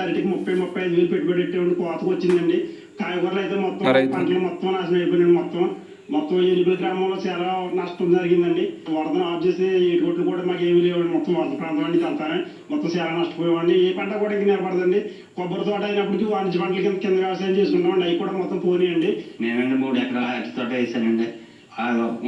అరటికి 30-35 వేలు పెట్టుబడి పెట్టేవాడిని, కోతకు వచ్చిందండి. కాయగూరలు అయితే మొత్తం పంటలు మొత్తం నాశనం అయిపోయినాయి. మొత్తం ఎనిమిది గ్రామంలో చాలా నష్టం జరిగిందండి. వరదను ఆఫ్ చేసి రోడ్లు కూడా మాకు ఏమీ లేవండి. మొత్తం వరద ప్రాంతం అండి అంతా మొత్తం చాలా నష్టపోయేవాడిని. ఏ పంట కూడా ఇంక నిలబడదండి. కొబ్బరి తోట అయినప్పటికీ వాణిజ్య పంటల కింద వ్యవసాయం చేసుకుంటామండి. అవి కూడా మొత్తం పోనీయండి. మేమండి 3 ఎకరాల అరటి తోట వేసానండి.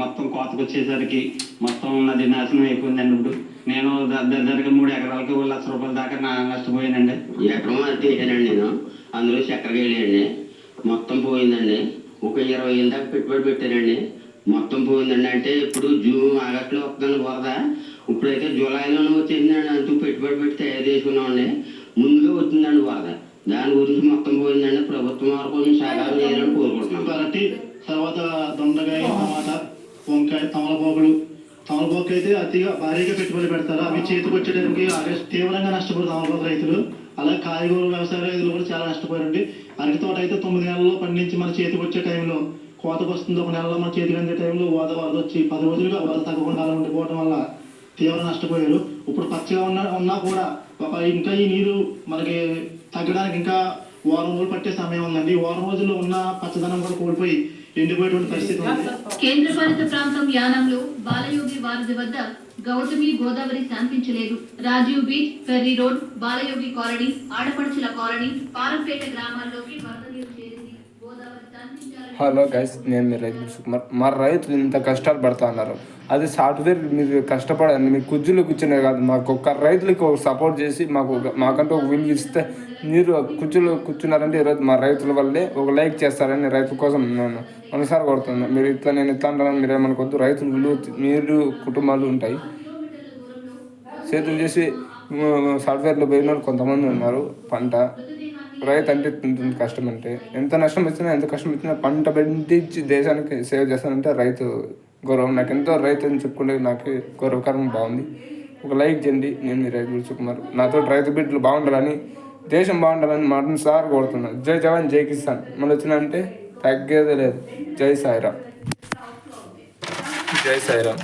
మొత్తం కోతకు వచ్చేసరికి మొత్తం ఉన్నది నాశనం అయిపోయిందండి. ఇప్పుడు నేను దగ్గరగా 3 ఎకరాలకి 1 లక్ష రూపాయల దాకా నష్టపోయానండి. ఎకరం అంటే వేసానండి నేను. అందులో చక్కెర వేయండి మొత్తం పోయిందండి. ఒక 20,000 దాకా పెట్టుబడి పెట్టానండి. మొత్తం పోయిందండి. అంటే ఇప్పుడు జూన్ ఆగస్టులో వస్తుందండి వరద. ఇప్పుడైతే జూలైలోనే వచ్చేసిందండి. అంటూ పెట్టుబడి పెట్టి తయారు చేసుకున్నామండి. ముందుగా వచ్చిందండి వరద. దాని గురించి మొత్తం పోయిందండి. ప్రభుత్వం వారు కొంచెం సహాయం చేయాలని కోరుకుంటున్నాం. కాబట్టి తర్వాత దొండకాయ, టమాటా, వంకాయ, తమలపాకు అయితే అతిగా భారీగా పెట్టుబడి పెడతారు. అవి చేతికి వచ్చేటప్పటికి తీవ్రంగా నష్టపోతారు తమలపాకు రైతులు. అలాగే కాయగూర వ్యవసాయ రైతులు కూడా చాలా నష్టపోయారండి. అరటి తోట అయితే 9 నెలల్లో పండించి మన చేతికి వచ్చే టైంలో కోతకు వస్తుంది. 1 నెలలో మన చేతికి అందే టైంలో వరద వచ్చి 10 రోజులుగా వరద తగ్గకుండా అలా ఉండిపోవడం వల్ల తీవ్ర నష్టపోయారు. ఇప్పుడు పచ్చిగా ఉన్నా కూడా ఇంకా ఈ నీరు మనకి తగ్గడానికి ఇంకా వారం రోజులు పట్టే సమయం ఉందండి. ఈ వారం రోజుల్లో ఉన్న పచ్చదనం కూడా కోల్పోయి ఎండిపోయేటువంటి పరిస్థితి ఉంది. కేంద్రపాలిత ప్రాంతం యానంలో బాలయోగి వారధి వద్ద గౌతమి గోదావరి శాంతించలేదు. Rajiv beach, ferry road, Balayogi colony, ఆడపడుచుల కాలనీ, పారంపేట గ్రామాల్లోకి వరద నీరు చేరింది. గోదావరి శాంతించాలని. హలో గైస్, నేను మీ రైతు సుకుమార్. మా రైతులు ఇంత కష్టాలు పడుతూ ఉన్నారు. అది సాఫ్ట్వేర్ మీరు కష్టపడండి, మీ కుజ్జులు కూర్చునే కాదు. మాకు ఒక రైతులకి ఒక సపోర్ట్ చేసి మాకంటూ ఒక విలువ ఇస్తే, మీరు కుర్చీలో కూర్చున్నారంటే ఈరోజు మా రైతుల వల్లే ఒక లైక్ చేస్తారని రైతుల కోసం నేను మనసారి కొడుతున్నాను. మీరు నేను ఇట్లా అంటానని మీరు ఏమనుకోవద్దు. రైతులు విలువ మీరు కుటుంబాలు ఉంటాయి. చేతులు చేసి సాఫ్ట్వేర్లో పోయిన కొంతమంది ఉన్నారు. పంట రైతు అంటే ఇంత కష్టం, అంటే ఎంత నష్టం వచ్చినా ఎంత కష్టం వచ్చినా పంట పండించి దేశానికి సేవ చేస్తానంటే రైతు గౌరవం. నాకు ఎంతో రైతు అని చెప్పుకుంటే నాకు గౌరవకరం. బాగుంది. ఒక లైక్ చేయండి. నేను మీ రైతు సుకుమార్. నాతో రైతు బిడ్డలు బాగుండాలని, దేశం బాగుండాలని మనసారి కోరుతున్నాను. జై జవాన్ జై కిసాన్. మళ్ళీ వచ్చినంటే తగ్గేదే లేదు. జై సాయిరామ్. జై సాయిరామ్.